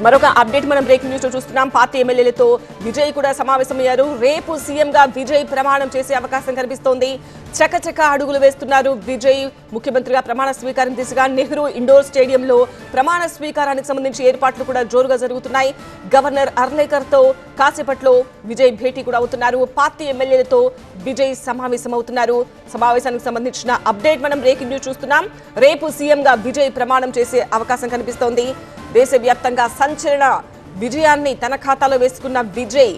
మరొక అప్డేట్ మనం breaking news లో చూస్తున్నాం. పార్టీ ఎమ్మెల్యేలతో విజయ్ కూడా సమావేశమయ్యారు. రేపు సీఎం గా విజయ్ ప్రమాణం చేసే అవకాశం కనిపిస్తోంది. చకచక అడుగులు వేస్తున్నారు విజయ్. ముఖ్యమంత్రిగా ప్రమాణ స్వీకారం దిశగా నెహ్రూ ఇండోర్ స్టేడియంలో ప్రమాణ స్వీకారానికి సంబంధించి ఏర్పాట్లు కూడా జోరుగా జరుగుతున్నాయి. గవర్నర్ అర్లేకర్ తో కాసేపట్లో విజయ్ భేటీ కూడా అవుతున్నారు. పార్టీ ఎమ్మెల్యేలతో విజయ్ సమావేశమవుతున్నారు. సమావేశానికి సంబంధించిన అప్డేట్ మనం బ్రేకింగ్ న్యూస్ చూస్తున్నాం. రేపు సీఎం గా విజయ్ ప్రమాణం చేసే అవకాశం కనిపిస్తోంది. దేశవ్యాప్తంగా సంచలన విజయాన్ని తన ఖాతాలో వేసుకున్న విజయ్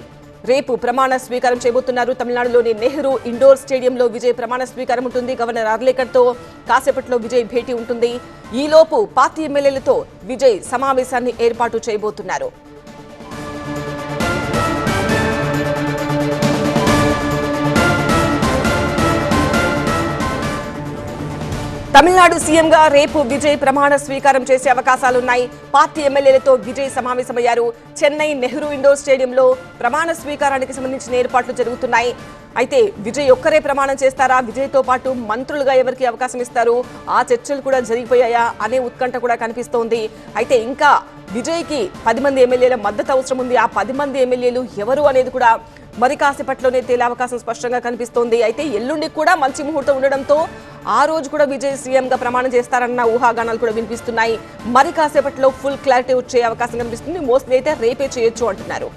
రేపు ప్రమాణ స్వీకారం చేయబోతున్నారు. తమిళనాడులోని నెహ్రూ ఇండోర్ స్టేడియంలో విజయ్ ప్రమాణ స్వీకారం ఉంటుంది. గవర్నర్ అర్లేకర్ తో కాసేపట్లో విజయ్ భేటీ ఉంటుంది. ఈలోపు పార్టీ ఎమ్మెల్యేలతో విజయ్ సమావేశాన్ని ఏర్పాటు చేయబోతున్నారు. తమిళనాడు సీఎంగా రేపు విజయ్ ప్రమాణ స్వీకారం చేసే అవకాశాలున్నాయి. పార్టీ ఎమ్మెల్యేలతో విజయ్ సమావేశమయ్యారు. చెన్నై నెహ్రూ ఇండోర్ స్టేడియంలో ప్రమాణ స్వీకారానికి సంబంధించిన ఏర్పాట్లు జరుగుతున్నాయి. అయితే విజయ్ ఒక్కరే ప్రమాణం చేస్తారా, విజయ్తో పాటు మంత్రులుగా ఎవరికి అవకాశం ఇస్తారు, ఆ చర్చలు కూడా జరిగిపోయాయా అనే ఉత్కంఠ కూడా కనిపిస్తోంది. అయితే ఇంకా విజయ్కి 10 మంది ఎమ్మెల్యేల మద్దతు అవసరం ఉంది. ఆ 10 మంది ఎమ్మెల్యేలు ఎవరు అనేది కూడా మరి కాసేపట్లోనే తేలే అవకాశం స్పష్టంగా కనిపిస్తోంది. అయితే ఎల్లుండి కూడా మంచి ముహూర్తం ఉండడంతో ఆ రోజు కూడా విజయ్ సీఎంగా ప్రమాణం చేస్తారన్న ఊహాగానాలు కూడా వినిపిస్తున్నాయి. మరి కాసేపట్లో ఫుల్ క్లారిటీ వచ్చే అవకాశం కనిపిస్తుంది. మోస్ట్లీ అయితే రేపే చేయొచ్చు అంటున్నారు.